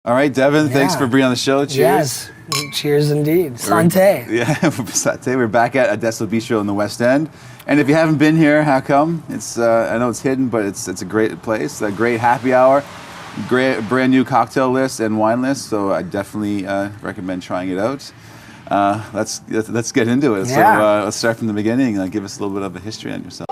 All right, Devin, thanks for being on the show. Cheers. Yes, cheers indeed. Santé. Yeah, santé. We're back at Adesso Bistro in the West End. And if you haven't been here, how come? It's I know it's hidden, but it's a great place, a great happy hour, great brand new cocktail list and wine list. So I definitely recommend trying it out. Let's get into it. Yeah. So let's start from the beginning. Give us a little bit of a history on yourself.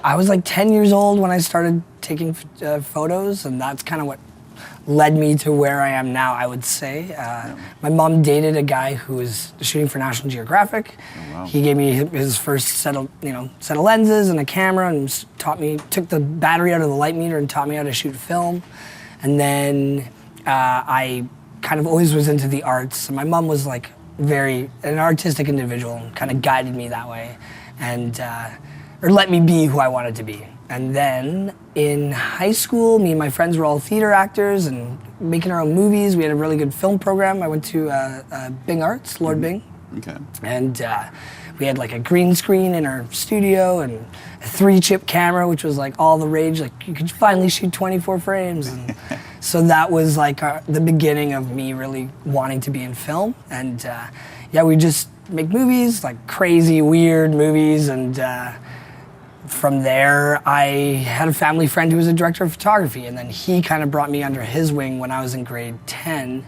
I was like 10 years old when I started taking photos, and that's kind of what led me to where I am now, I would say. My mom dated a guy who was shooting for National Geographic. Oh, wow. He gave me his first set of lenses and a camera, and took the battery out of the light meter and taught me how to shoot film. And then I kind of always was into the arts. My mom was like an artistic individual, and kind of guided me that way, and or let me be who I wanted to be. And then in high school, me and my friends were all theater actors and making our own movies. We had a really good film program. I went to Bing Arts, Lord Bing. Okay. And we had like a green screen in our studio and a 3-chip camera, which was like all the rage. Like you could finally shoot 24 frames. And so that was like the beginning of me really wanting to be in film. And yeah, we just make movies, like crazy, weird movies. And from there, I had a family friend who was a director of photography, and then he kind of brought me under his wing when I was in grade 10.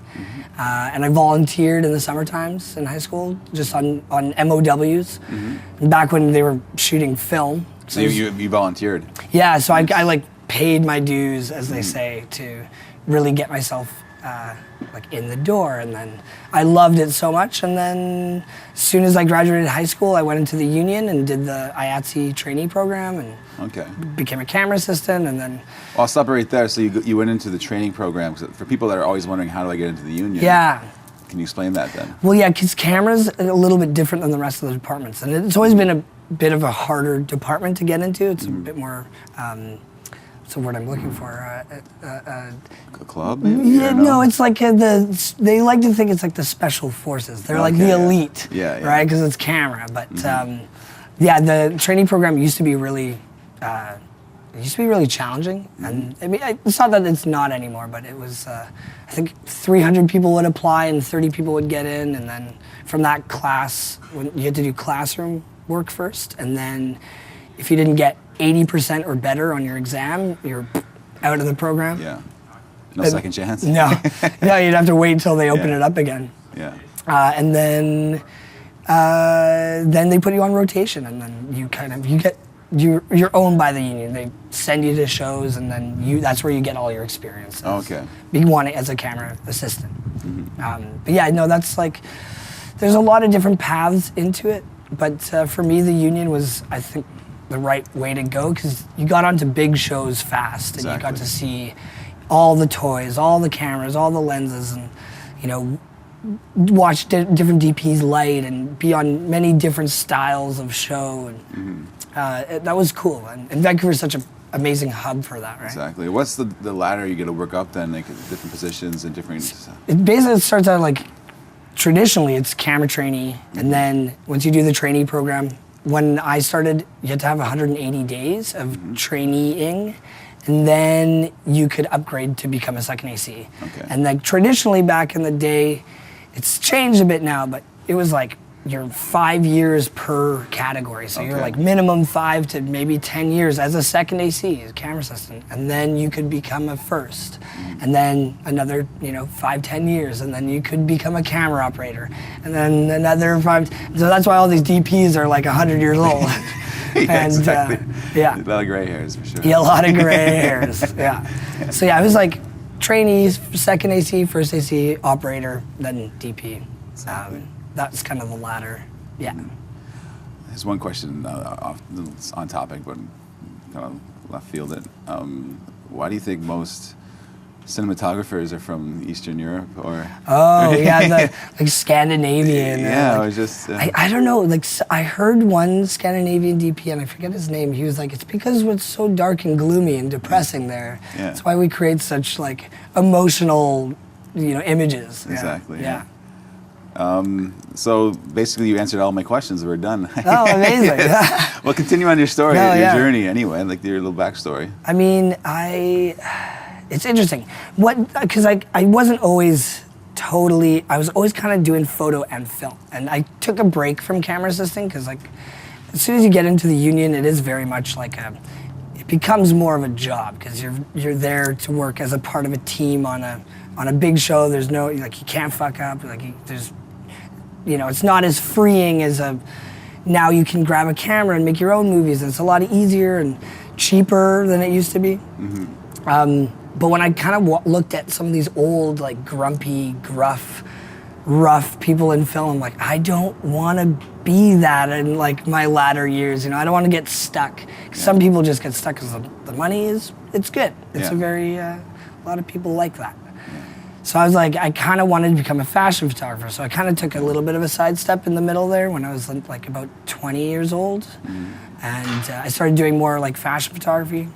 And I volunteered in the summer times in high school, just on MOWs, back when they were shooting film. So you volunteered? Yeah, so I like paid my dues, as they say, to really get myself like in the door. And then I loved it so much, and then as soon as I graduated high school, I went into the union and did the IATSE trainee program and became a camera assistant. And then I'll stop right there. So you went into the training program. For people that are always wondering, how do I get into the union? Yeah. Can you explain that then? Well, yeah, because camera's a little bit different than the rest of the departments, and it's always been a bit of a harder department to get into. It's a bit more what's the word I'm looking for? A club, maybe? Yeah, no, it's like they like to think it's like the special forces. They're like the elite, right? Because it's camera. But yeah, the training program used to be really, challenging. And I mean, it's not that it's not anymore, but it was. I think 300 people would apply and 30 people would get in, and then from that class, you had to do classroom work first, and then if you didn't get 80% or better on your exam, you're out of the program. Yeah. No second chance? No. No, you'd have to wait until they open it up again. Yeah. And then they put you on rotation, and then you're owned by the union. They send you to shows, and then that's where you get all your experience. Being wanted as a camera assistant. But yeah, no, that's like, there's a lot of different paths into it, but for me, the union was, I think, the right way to go, because you got onto big shows fast, and you got to see all the toys, all the cameras, all the lenses, and watch different DPs light and be on many different styles of show, and that was cool. And Vancouver is such an amazing hub for that, right? Exactly. What's the ladder you get to work up then, like different positions and different? It basically starts out like, traditionally it's camera trainee, and then once you do the trainee program, when I started, you had to have 180 days of traineeing, and then you could upgrade to become a second AC. And like traditionally back in the day, it's changed a bit now, but it was like you're 5 years per category. So you're like minimum 5 to maybe 10 years as a second AC, as a camera assistant. And then you could become a first. And then another, 5, 10 years, and then you could become a camera operator. And then another 5, so that's why all these DPs are like 100 years old. Yeah, and, exactly. Yeah. A lot of gray hairs for sure. Yeah, a lot of gray hairs, yeah. So yeah, it was like trainees, second AC, first AC, operator, then DP. That's kind of the ladder, yeah. There's one question on topic, but kind of left fielded. Why do you think most cinematographers are from Eastern Europe, or Oh yeah, the like Scandinavian. yeah, like, or just I don't know. Like I heard one Scandinavian DP, and I forget his name. He was like, "It's because it's so dark and gloomy and depressing there. Yeah. That's why we create such like emotional, images." exactly. Yeah. So basically, you answered all my questions. We're done. Oh, amazing. Well, continue on your story, No, your yeah. journey, anyway, like your little backstory. I mean, it's interesting. Because I wasn't always I was always kind of doing photo and film. And I took a break from camera assisting because like, as soon as you get into the union, it is very much like it becomes more of a job because you're there to work as a part of a team on a big show. There's no, like you can't fuck up, it's not as freeing as now you can grab a camera and make your own movies. And it's a lot easier and cheaper than it used to be. Mm-hmm. But when I kind of looked at some of these old, like grumpy, gruff, rough people in film, I'm like, I don't want to be that in like my latter years. I don't want to get stuck. Some people just get stuck because the money it's good. It's a very, a lot of people like that. So I was like, I kind of wanted to become a fashion photographer. So I kind of took a little bit of a sidestep in the middle there when I was like about 20 years old. Mm-hmm. And I started doing more like fashion photography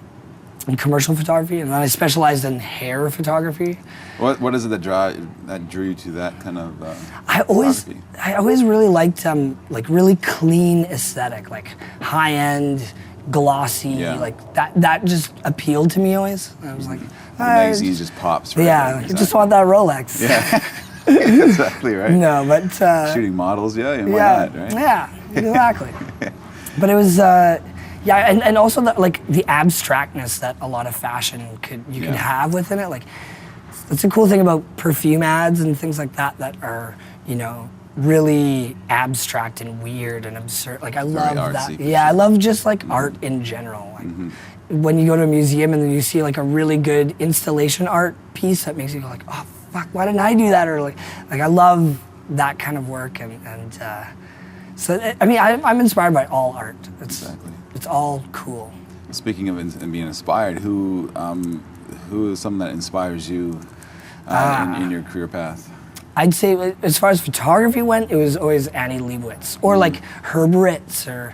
and commercial photography. And then I specialized in hair photography. What is it that drew you to that kind of photography? I always really liked like really clean aesthetic, like high end, glossy, like that just appealed to me always. And I was like, the magazine just pops, right? Yeah, I just want that Rolex. Yeah, exactly, right? No, but shooting models, why not, right? Yeah, exactly. But it was, and also the abstractness that a lot of fashion could have within it. Like, that's a cool thing about perfume ads and things like that are, really abstract and weird and absurd. Like I love that. Yeah, I love just like art in general. Like, when you go to a museum and then you see like a really good installation art piece that makes you go like, oh fuck, why didn't I do that? Or like I love that kind of work and so I mean I'm inspired by all art. It's all cool. Speaking of and being inspired, who is someone that inspires you in your career path? I'd say as far as photography went, it was always Annie Leibovitz or like Herb Ritz or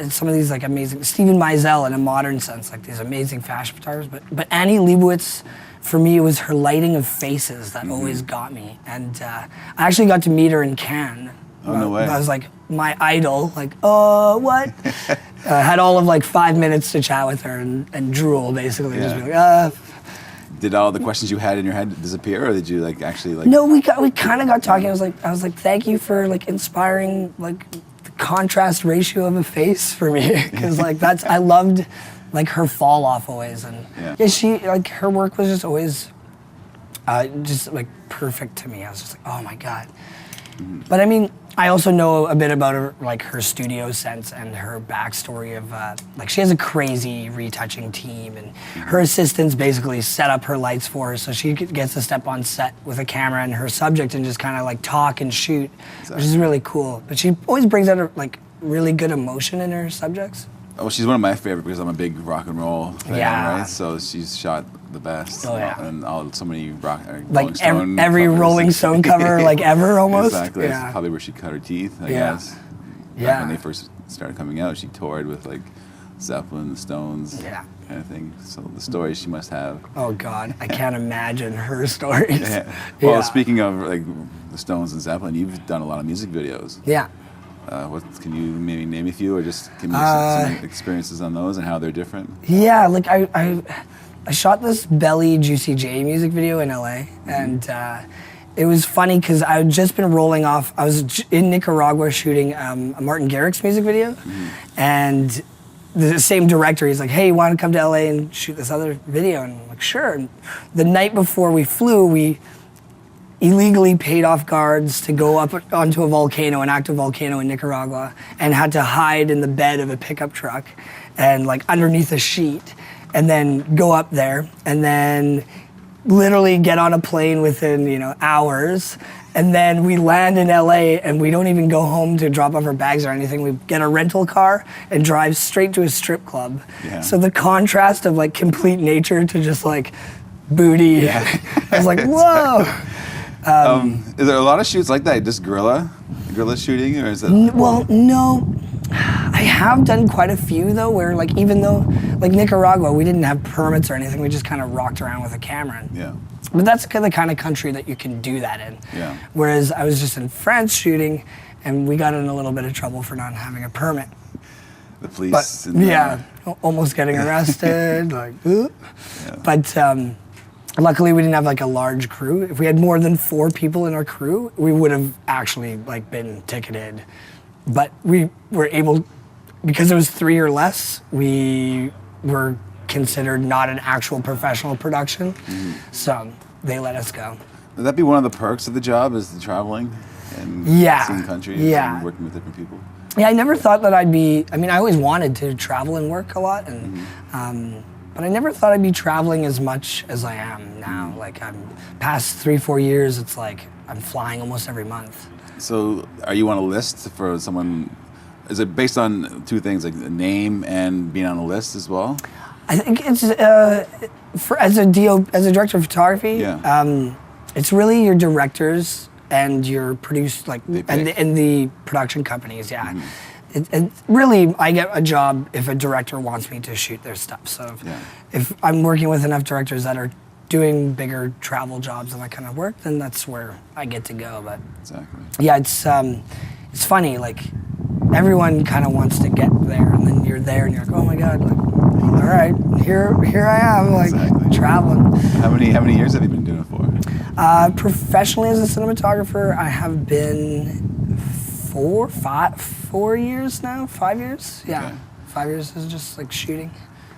some of these like amazing, Steven Meisel in a modern sense, like these amazing fashion photographers. But Annie Leibovitz, for me, it was her lighting of faces that always got me. And I actually got to meet her in Cannes. Oh, no way. I was like, my idol, like, oh, what? Had all of like 5 minutes to chat with her and drool, basically. Just be like, Did all the questions you had in your head disappear, or did you like actually like? No, we kind of got talking. I was like, thank you for like inspiring like the contrast ratio of a face for me, because like I loved like her fall off always, and she like her work was just always just like perfect to me. I was just like, oh my god. But I mean, I also know a bit about her, like her studio sense and her backstory of like she has a crazy retouching team, and her assistants basically set up her lights for her, so she gets to step on set with a camera and her subject and just kind of like talk and shoot, which is really cool. But she always brings out like really good emotion in her subjects. Oh, she's one of my favorite because I'm a big rock and roll fan, right? So she's shot the best. Oh yeah. And so many like every Rolling Stone cover like ever almost. Exactly. Yeah. That's probably where she cut her teeth, I guess. Back when they first started coming out, she toured with like Zeppelin, the Stones, kind of thing. So the stories she must have. Oh God, I can't imagine her stories. Well, speaking of like the Stones and Zeppelin, you've done a lot of music videos. Yeah. What can you maybe name a few, or just give me some experiences on those and how they're different? Yeah, like I shot this Belly Juicy J music video in LA, and it was funny because I had just been rolling off. I was in Nicaragua shooting a Martin Garrix music video, and the same director, he's like, hey, you want to come to LA and shoot this other video? And I'm like, sure. And the night before we flew, we illegally paid off guards to go up onto a volcano, an active volcano in Nicaragua, and had to hide in the bed of a pickup truck and like underneath a sheet, and then go up there and then literally get on a plane within hours, and then we land in LA and we don't even go home to drop off our bags or anything. We get a rental car and drive straight to a strip club. So the contrast of like complete nature to just like booty. I was like, whoa. Is there a lot of shoots like that? Just guerrilla shooting, or is it? Well, no. I have done quite a few though, where like even though like Nicaragua, we didn't have permits or anything, we just kind of rocked around with a camera. Yeah. But that's the kind of country that you can do that in. Yeah. Whereas I was just in France shooting, and we got in a little bit of trouble for not having a permit. The police. Almost getting arrested. Like, ooh. Yeah. But luckily we didn't have like a large crew. If we had more than 4 people in our crew, we would have actually like been ticketed. But we were able, because it was 3 or less, we were considered not an actual professional production. So they let us go. Would that be one of the perks of the job, is the traveling and seeing countries and working with different people? Yeah, I never thought that I'd be, I mean, I always wanted to travel and work a lot, and but I never thought I'd be traveling as much as I am now. Like, I'm past 3-4 years, it's like I'm flying almost every month. So are you on a list for someone, is it based on 2 things, like the name and being on a list as well? I think it's, as a director of photography, it's really your directors and your and the production companies, And really, I get a job if a director wants me to shoot their stuff. So if I'm working with enough directors that are doing bigger travel jobs and that kind of work, then that's where I get to go. But yeah, it's funny. Like, everyone kind of wants to get there, and then you're there, and you're like, oh my god, like, all right, here I am, like traveling. How many years have you been doing it for? Professionally as a cinematographer, I have been 4 years now. 5 years, yeah. Okay. 5 years is just like shooting.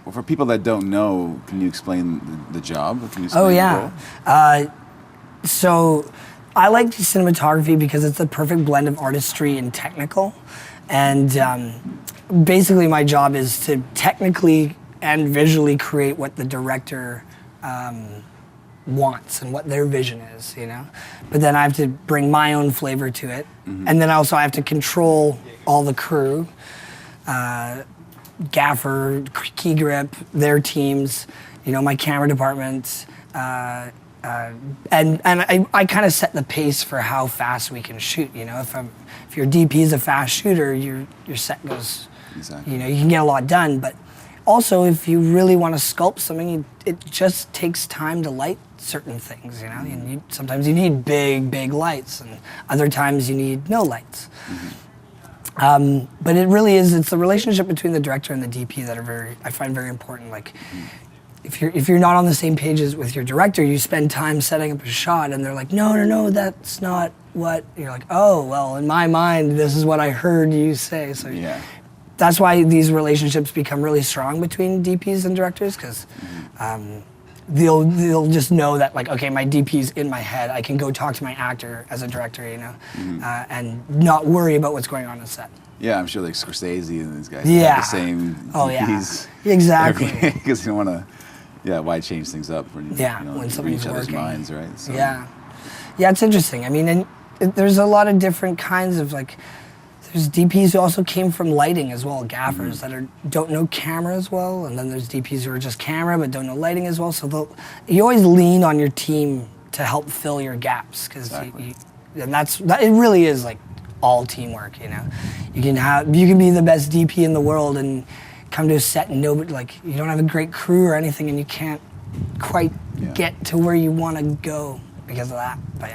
Well, for people that don't know, can you explain the job? Can you explain the role? So I like cinematography because it's the perfect blend of artistry and technical. And basically my job is to technically and visually create what the director wants and what their vision is, you know? But then I have to bring my own flavor to it. And then also I have to control all the crew. Gaffer, key grip, their teams, you know, my camera department, and I kind of set the pace for how fast we can shoot. You know, if your DP is a fast shooter, your set goes. You know, you can get a lot done. But also, if you really want to sculpt something, it just takes time to light certain things. You know, sometimes you need big lights, and other times you need no lights. But it really is, it's the relationship between the director and the DP that I find very important. Like, if you're not on the same page as with your director, you spend time setting up a shot and they're like, no, that's not what, you're like, oh, well, in my mind, this is what I heard you say. So that's why these relationships become really strong between DPs and directors, because they'll just know that, like, okay, my DP's in my head. I can go talk to my actor as a director, you know, and not worry about what's going on in set. Yeah, I'm sure like Scorsese and these guys have the same DPs. Exactly. Because you don't want to, why change things up when when something's each other's working. minds, right? So. Yeah, it's interesting. I mean, and there's a lot of different kinds of, like, there's DPs who also came from lighting as well, gaffers that don't know camera as well, and then there's DPs who are just camera but don't know lighting as well. So you always lean on your team to help fill your gaps, because it really is like all teamwork. You know, you can be the best DP in the world and come to a set and nobody, like, you don't have a great crew or anything, and you can't quite get to where you want to go because of that. But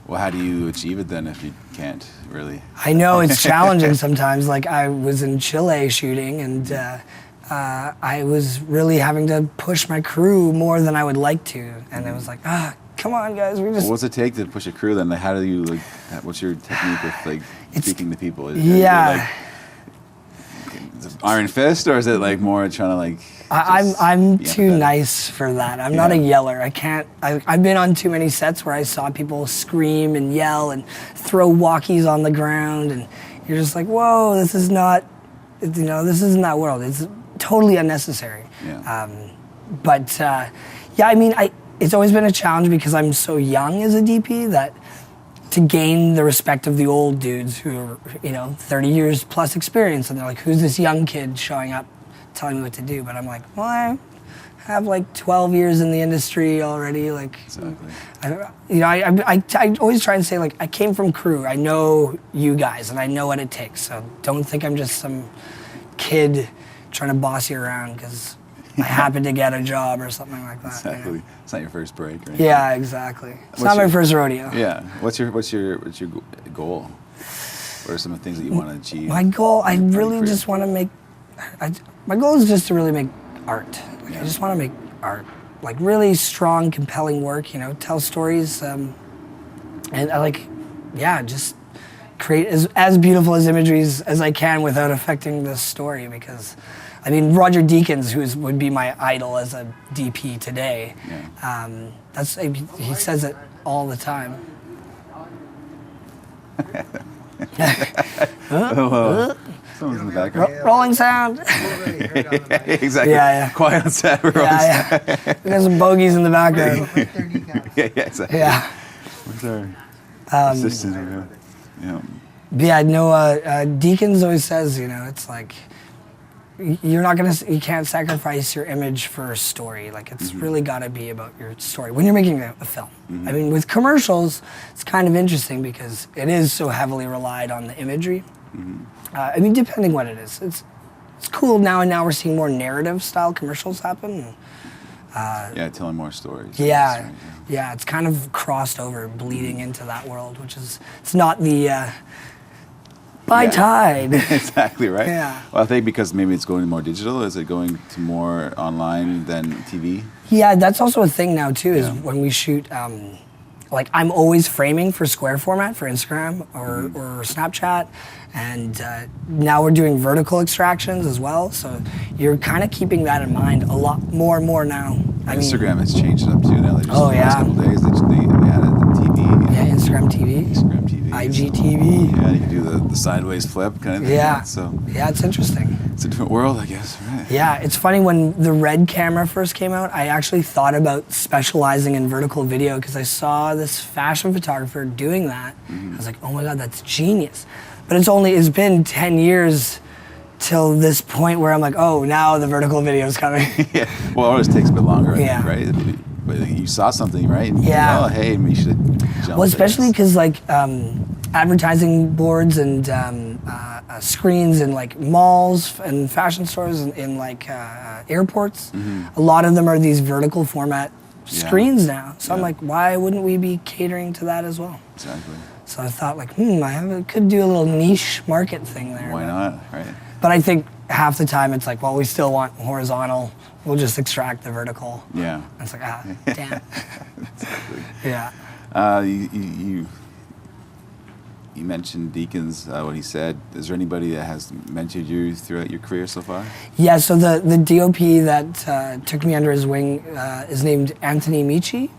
well, how do you achieve it then if you can't really? I know it's challenging sometimes. Like, I was in Chile shooting, and I was really having to push my crew more than I would like to. And it was like, come on, guys. What's it take to push a crew then? Like, how do you, like, what's your technique with, like, speaking to people? Is it iron fist, or is it like more trying to, like? I'm too nice for that. I'm not a yeller. I can't. I've been on too many sets where I saw people scream and yell and throw walkies on the ground, and you're just like, whoa, this is not. You know, this isn't that world. It's totally unnecessary. But I mean, it's always been a challenge because I'm so young as a DP that to gain the respect of the old dudes who are, 30 years plus experience, and they're like, who's this young kid showing up telling me what to do, but I'm like, well, I have like 12 years in the industry already. Like, Exactly. I always try and say, like, I came from crew. I know you guys, and I know what it takes. So don't think I'm just some kid trying to boss you around because I happen to get a job or something like that. Exactly. You know? It's not your first break, right? Yeah, exactly. It's not my first rodeo. Yeah. What's your goal? What are some of the things that you want to achieve? My goal, I really just want to make. My goal is just to really make art. Like, I just want to make art, like really strong, compelling work. You know, tell stories, and I like, just create as beautiful as imagery as I can without affecting the story. Because, I mean, Roger Deakins, would be my idol as a DP today. Yeah. He says it all the time. Someone's in the background. Rolling sound. Exactly. Yeah. Quiet on set. We got some bogeys in the background. Yeah, exactly. Yeah. Where's our assistant? Yeah. Yeah, no, Deakins always says, you know, it's like, you can't sacrifice your image for a story. Like, it's really got to be about your story when you're making a film. I mean, with commercials, it's kind of interesting because it is so heavily relied on the imagery. I mean, depending what it is. It's cool now, and now we're seeing more narrative style commercials happen. Telling more stories. Yeah, it's kind of crossed over, bleeding into that world, which is, it's not the tide. Exactly, right? Yeah. Well, I think because maybe it's going more digital. Is it going to more online than TV? Yeah, that's also a thing now too, is when we shoot, like I'm always framing for square format for Instagram or Snapchat, and now we're doing vertical extractions as well, so you're kind of keeping that in mind a lot more and more now. Instagram has changed it up too now. The last couple days they added the TV. Yeah, Instagram TV. IGTV. Yeah, you can do the sideways flip kind of thing. Yeah. So yeah, it's interesting. It's a different world, I guess, right? Yeah, it's funny, when the Red camera first came out, I actually thought about specializing in vertical video because I saw this fashion photographer doing that. I was like, oh my God, that's genius. But it's been 10 years till this point where I'm like, oh, now the vertical video is coming. Yeah, well, it always takes a bit longer, I think, Yeah. right? But you saw something, right? And Yeah. oh, hey, we should jump. Well, especially because like advertising boards and screens in like malls and fashion stores and in like airports, a lot of them are these vertical format screens now. So I'm like, why wouldn't we be catering to that as well? Exactly. So I thought like, I could do a little niche market thing there. Why not, right? But I think half the time it's like, well, we still want horizontal. We'll just extract the vertical. Yeah. And it's like, damn. Exactly. Yeah. You mentioned Deakins, what he said. Is there anybody that has mentored you throughout your career so far? Yeah, so the DOP that took me under his wing is named Anthony Michi.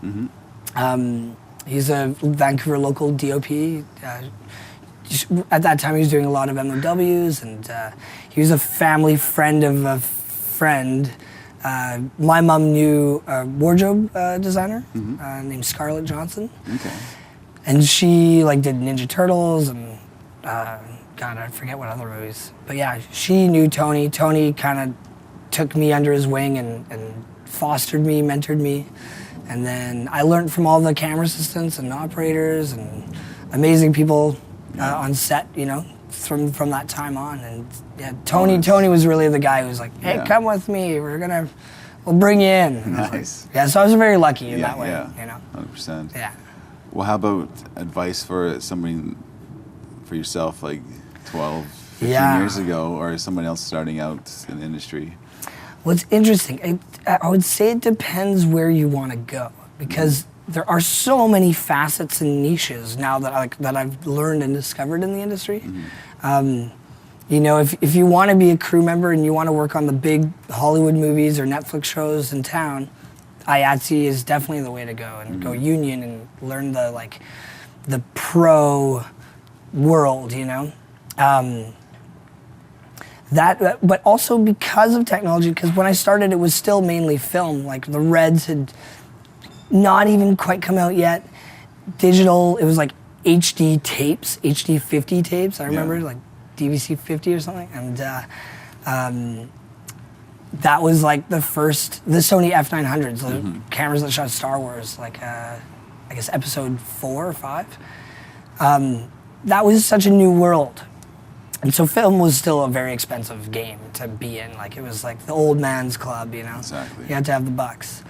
He's a Vancouver local DOP. At that time, he was doing a lot of MOWs, and he was a family friend of a friend. My mom knew a wardrobe designer named Scarlett Johnson. Okay. And she like did Ninja Turtles and God, I forget what other movies. But yeah, she knew Tony. Tony kind of took me under his wing and fostered me, mentored me. And then I learned from all the camera assistants and operators and amazing people on set, you know, from that time on. And yeah, Tony was really the guy who was like, hey, come with me. We'll bring you in. Nice. Like, yeah, so I was very lucky in that way, you know. 100%. Yeah. Well, how about advice for somebody, for yourself, like 12, 15 years ago, or someone else starting out in the industry? Well, it's interesting. I would say it depends where you want to go, because there are so many facets and niches now that I've learned and discovered in the industry. You know, if you want to be a crew member and you want to work on the big Hollywood movies or Netflix shows in town, IATSE is definitely the way to go, and go union and learn the pro world, you know. But also because of technology, because when I started, it was still mainly film. Like the REYEZ had not even quite come out yet. Digital, it was like HD tapes, HD 50 tapes. I remember like DVC 50 or something, and that was like the Sony F900s, the cameras that shot Star Wars, like I guess episode 4 or 5. That was such a new world. And so film was still a very expensive game to be in. Like it was like the old man's club, you know? Exactly. You had to have the bucks.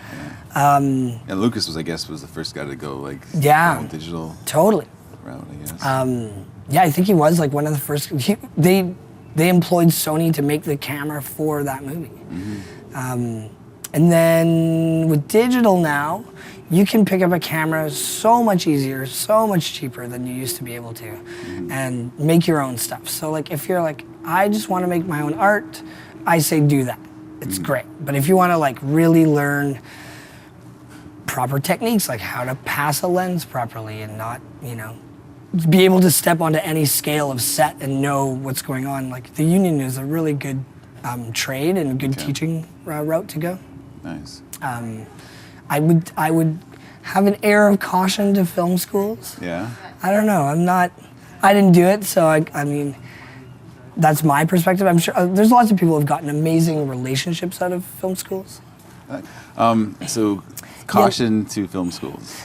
Yeah. And Lucas was the first guy to go like digital totally route, I guess. Yeah, I think he was like one of the first. They employed Sony to make the camera for that movie. And then with digital now, you can pick up a camera so much easier, so much cheaper than you used to be able to, and make your own stuff. So like if you're like, I just want to make my own art, I say do that. It's great. But if you want to like really learn proper techniques, like how to pass a lens properly and not, you know, be able to step onto any scale of set and know what's going on, like the Union is a really good trade and good teaching route to go. Nice. I would have an air of caution to film schools. Yeah. I don't know. I didn't do it, so I mean, that's my perspective. I'm sure there's lots of people who've gotten amazing relationships out of film schools. So caution to film schools.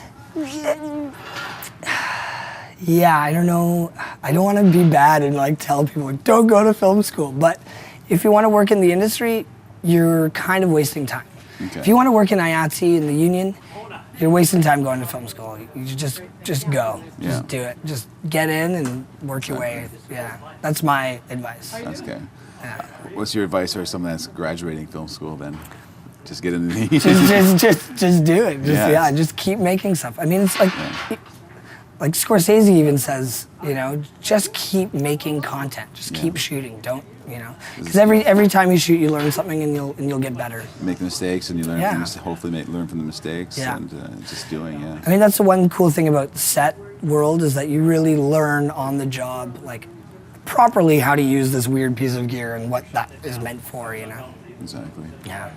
Yeah, I don't know. I don't want to be bad and like tell people don't go to film school, but if you want to work in the industry, you're kind of wasting time. Okay. If you want to work in IATSE in the Union, you're wasting time going to film school. You just go. Just do it. Just get in and work your way. Yeah, that's my advice. That's good. Yeah. What's your advice for someone that's graduating film school then? Just get in the just do it. Just keep making stuff. I mean, it's like like Scorsese even says, you know, just keep making content. Just keep shooting. Don't, you know, because every time you shoot, you learn something and you'll get better. Make mistakes and you learn. Hopefully, learn from the mistakes. Yeah. And just doing. Yeah. I mean, that's the one cool thing about the set world is that you really learn on the job, like properly how to use this weird piece of gear and what that is meant for. You know. Exactly. Yeah.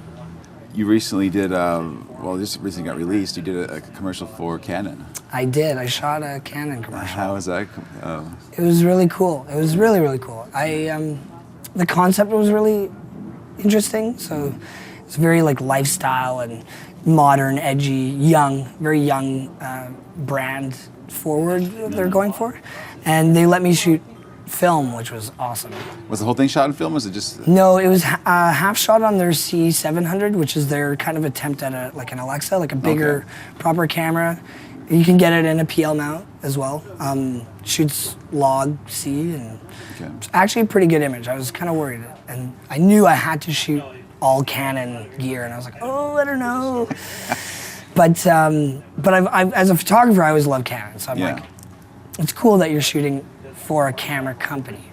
You recently did, this recently got released, you did a commercial for Canon. I did. I shot a Canon commercial. How was that? It was really cool. It was really, really cool. The concept was really interesting. So it's very like lifestyle and modern, edgy, very young brand forward that they're going for. And they let me shoot film, which was awesome. Was the whole thing shot in film? Was it just? No, it was half shot on their C700, which is their kind of attempt at an Alexa, like a bigger, proper camera. You can get it in a PL mount as well. Shoots log C, and it's actually a pretty good image. I was kind of worried, and I knew I had to shoot all Canon gear, and I was like, oh, I don't know. But I've as a photographer, I always loved Canon, so I'm like, it's cool that you're shooting for a camera company.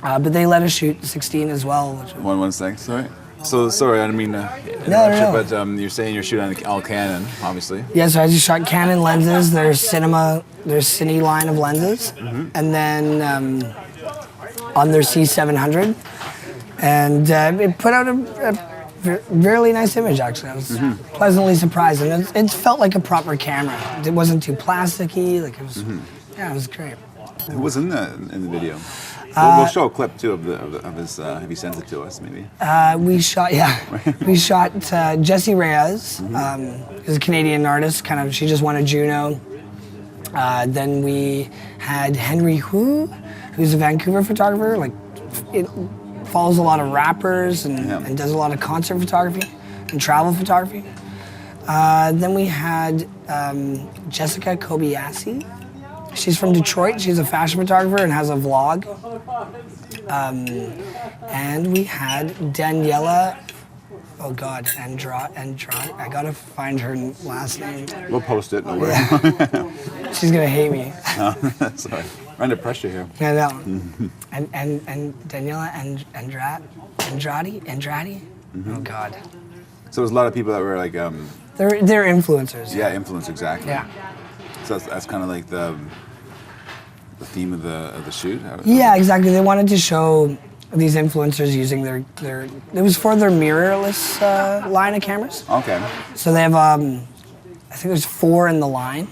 But they let us shoot 16 as well. One second, sorry. So sorry, I didn't mean to interrupt you, but you're saying you're shooting all Canon, obviously. Yeah, so I just shot Canon lenses, their Cine line of lenses, and then on their C700. And it put out a really nice image, actually. I was pleasantly surprised, and it felt like a proper camera. It wasn't too plasticky, like it was, it was great. Who was in the video? We'll show a clip too of his. Have you sent it to us, maybe? We shot Jessie REYEZ, who's a Canadian artist. She just won a Juno. Then we had Henry Hu, who's a Vancouver photographer. Like, it follows a lot of rappers and does a lot of concert photography and travel photography. Then we had Jessica Kobayashi. She's from Detroit. She's a fashion photographer and has a vlog. And we had Daniela. Oh God, Andrade. I gotta find her last name. We'll post it. No worries. Yeah. She's gonna hate me. No, sorry. We're under pressure here. I know. And Daniela Andrade. Oh God. So there's a lot of people that were like. They're influencers. Yeah, influencers, exactly. Yeah. So that's kind of like the theme of the shoot. Yeah, exactly. They wanted to show these influencers using their. It was for their mirrorless line of cameras. Okay. So they have, I think there's 4 in the line,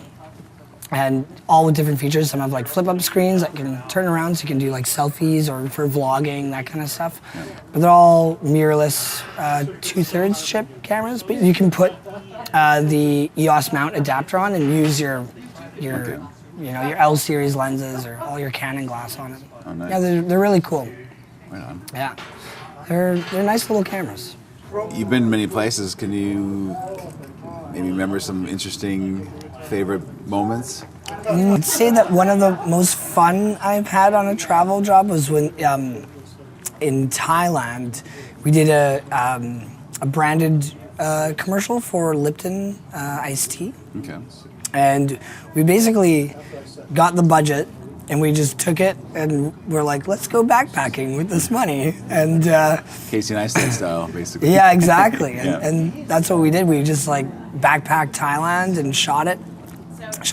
and all with different features. Some have like flip-up screens that can turn around, so you can do like selfies or for vlogging, that kind of stuff. Yeah. But they're all mirrorless 2/3 chip cameras. But you can put the EOS mount adapter on and use your your L series lenses or all your Canon glass on it. Oh, nice. Yeah, they're really cool. Right on. Yeah, they're nice little cameras. You've been many places. Can you maybe remember some interesting favorite moments? I'd say that one of the most fun I've had on a travel job was when in Thailand we did a branded commercial for Lipton iced tea. Okay. And we basically got the budget and we just took it and we're like, let's go backpacking with this money. And Casey Neistat style, basically. yeah, exactly. Yeah. And that's what we did. We just like backpacked Thailand and shot it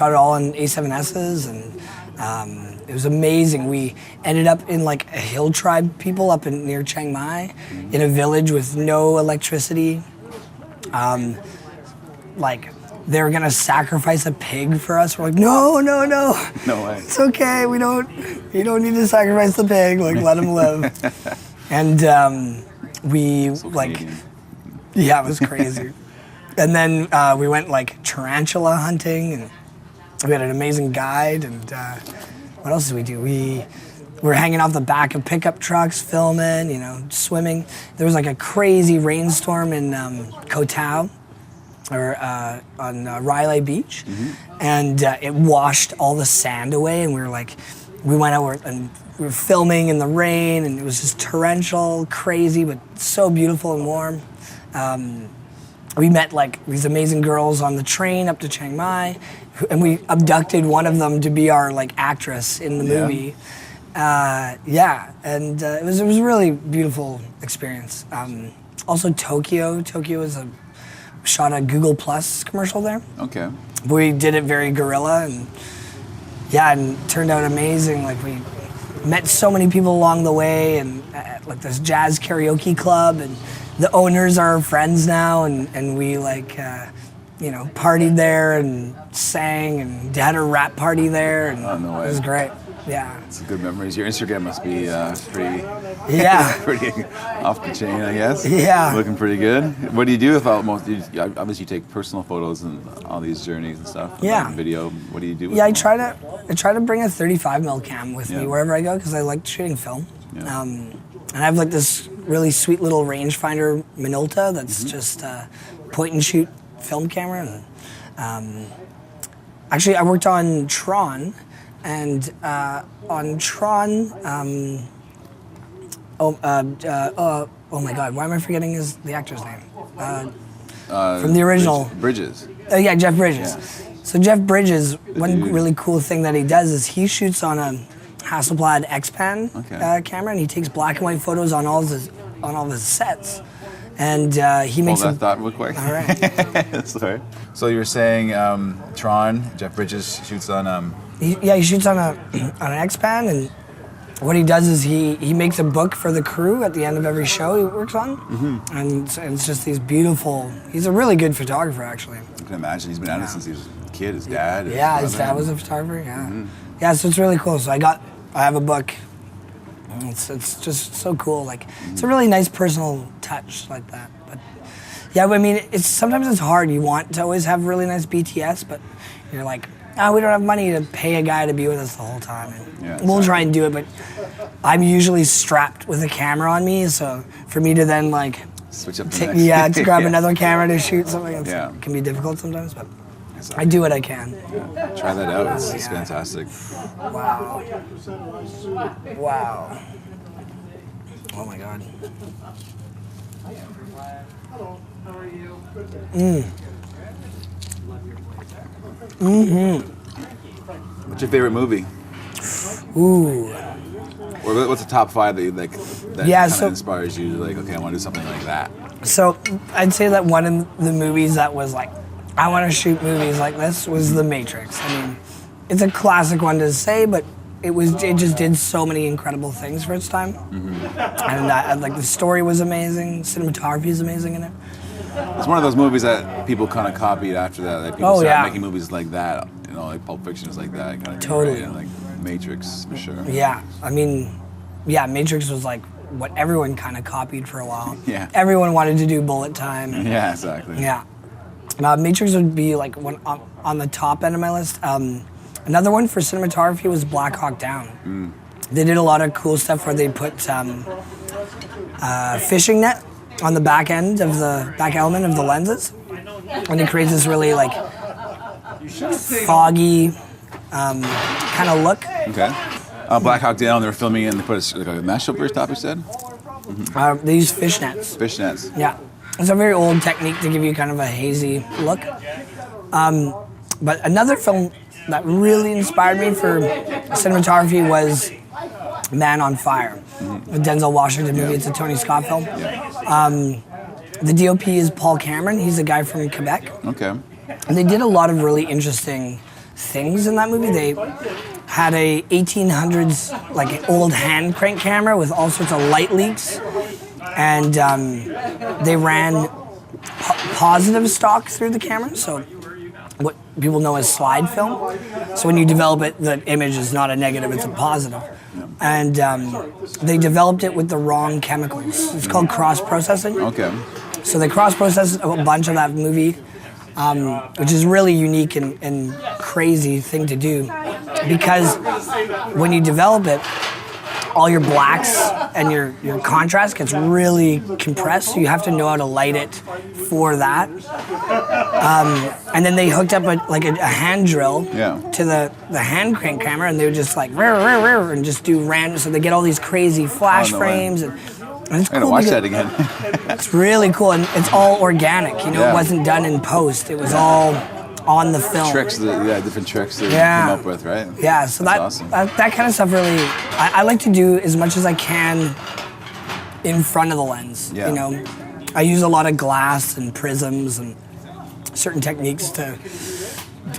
all in A7Ss, and it was amazing. We ended up in like a hill tribe people up near Chiang Mai, in a village with no electricity. Like they were gonna sacrifice a pig for us. We're like, no. No way. It's okay. You don't need to sacrifice the pig. Like let him live. And we So like, Canadian. yeah, it was crazy. And then we went like tarantula hunting, and we had an amazing guide. And what else did we do? We were hanging off the back of pickup trucks, filming, swimming. There was like a crazy rainstorm in Koh Tao, or on Riley Beach, and it washed all the sand away. And we went out and we were filming in the rain, and it was just torrential, crazy, but so beautiful and warm. We met like these amazing girls on the train up to Chiang Mai, and we abducted one of them to be our like actress in the movie. And it was a really beautiful experience. Also Tokyo was shot a Google Plus commercial there. Okay. We did it very guerrilla, and it turned out amazing. Like we met so many people along the way, and at like this jazz karaoke club, and the owners are our friends now, and we like partied there and sang and had a rap party there, and no way. It was great. Yeah. It's good memories. Your Instagram must be pretty pretty off the chain, I guess. Yeah. Looking pretty good. What do you do about obviously you take personal photos and all these journeys and stuff. Yeah. And video. What do you do with Yeah, I them? try to bring a 35mm cam with me wherever I go, because I like shooting film. Yeah. And I have like this really sweet little rangefinder Minolta that's just a point and shoot film camera. And actually, I worked on Tron, and on Tron, oh my God, why am I forgetting the actor's name? From the original. Bridges. Yeah, Jeff Bridges. Yeah. So Jeff Bridges, one really cool thing that he does is he shoots on a Hasselblad X-Pan camera, and he takes black and white photos on all of his sets. And he makes Hold that thought real quick. All right. Sorry. So you were saying Tron, Jeff Bridges shoots on... He shoots on an X-Pan, and what he does is he makes a book for the crew at the end of every show he works on. And it's just these beautiful... He's a really good photographer, actually. I can imagine. He's been at it since he was a kid, his dad. His dad was a photographer, Yeah, so it's really cool. So I have a book. It's just so cool. Like it's a really nice personal touch like that. But yeah, I mean, sometimes it's hard. You want to always have really nice BTS, but you're like, we don't have money to pay a guy to be with us the whole time. And we'll try and do it, but I'm usually strapped with a camera on me, so for me to then like switch up the next. to grab another camera to shoot something, it can be difficult sometimes, but I do what I can. Yeah. Try that out. It's fantastic. Wow. Oh my God. Hello, how are you? What's your favorite movie? Ooh. Or what's the top 5 that you like that kind of inspires you to like, okay, I want to do something like that? So I'd say that one of the movies that was like, I want to shoot movies like this was The Matrix. I mean, it's a classic one to say, but it just did so many incredible things for its time. And like the story was amazing, cinematography is amazing in it. It's one of those movies that people kind of copied after that. That people started making movies like that You know, like Pulp Fiction is like that kind of Totally. thing, right? And like Matrix for sure. Yeah, I mean, yeah, Matrix was like what everyone kind of copied for a while. Yeah. Everyone wanted to do bullet time. And, Yeah, exactly. yeah. Matrix would be like one on the top end of my list. Another one for cinematography was Black Hawk Down. They did a lot of cool stuff where they put fishing net on the back end of the back element of the lenses, and it creates this really like foggy kind of look. Okay. Black Hawk Down, they were filming it and they put like a mesh over his top, you said? They use fish nets. Fish nets. Yeah, it's a very old technique to give you kind of a hazy look. But another film that really inspired me for cinematography was Man on Fire, a Denzel Washington movie. It's a Tony Scott film. The DOP is Paul Cameron. He's a guy from Quebec. Okay. And they did a lot of really interesting things in that movie. They had a 1800s like old hand crank camera with all sorts of light leaks, and they ran positive stock through the camera, so what people know as slide film. So when you develop it, the image is not a negative, it's a positive. And they developed it with the wrong chemicals. It's called cross-processing. Okay. So they cross-processed a bunch of that movie, which is really unique and crazy thing to do, because when you develop it, all your blacks and your contrast gets really compressed, so you have to know how to light it for that. And then they hooked up a hand drill to the hand crank camera, and they would just like and just do random, so they get all these crazy flash frames. And it's cool. I'm gonna watch that again. It's really cool, and it's all organic. You know, it wasn't done in post. It was all on the film. Tricks, different tricks that you come up with, right? Yeah, so That's awesome. that kind of stuff really, I like to do as much as I can in front of the lens. Yeah. You know, I use a lot of glass and prisms and certain techniques to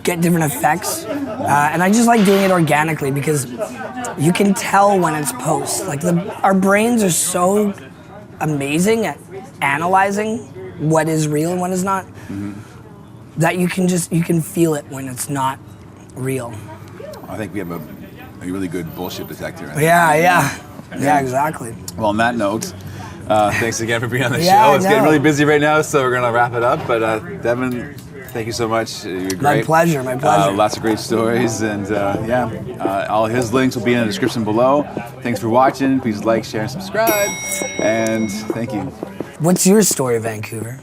get different effects, and I just like doing it organically because you can tell when it's post. Like our brains are so amazing at analyzing what is real and what is not. That you can feel it when it's not real. I think we have a really good bullshit detector. Yeah, exactly. Well, on that note, thanks again for being on the Yeah, show. It's getting no. really busy right now, so we're gonna wrap it up. But Devin, thank you so much. You're great. My pleasure. Lots of great stories, and all his links will be in the description below. Thanks for watching. Please like, share, and subscribe. And thank you. What's your story, Vancouver?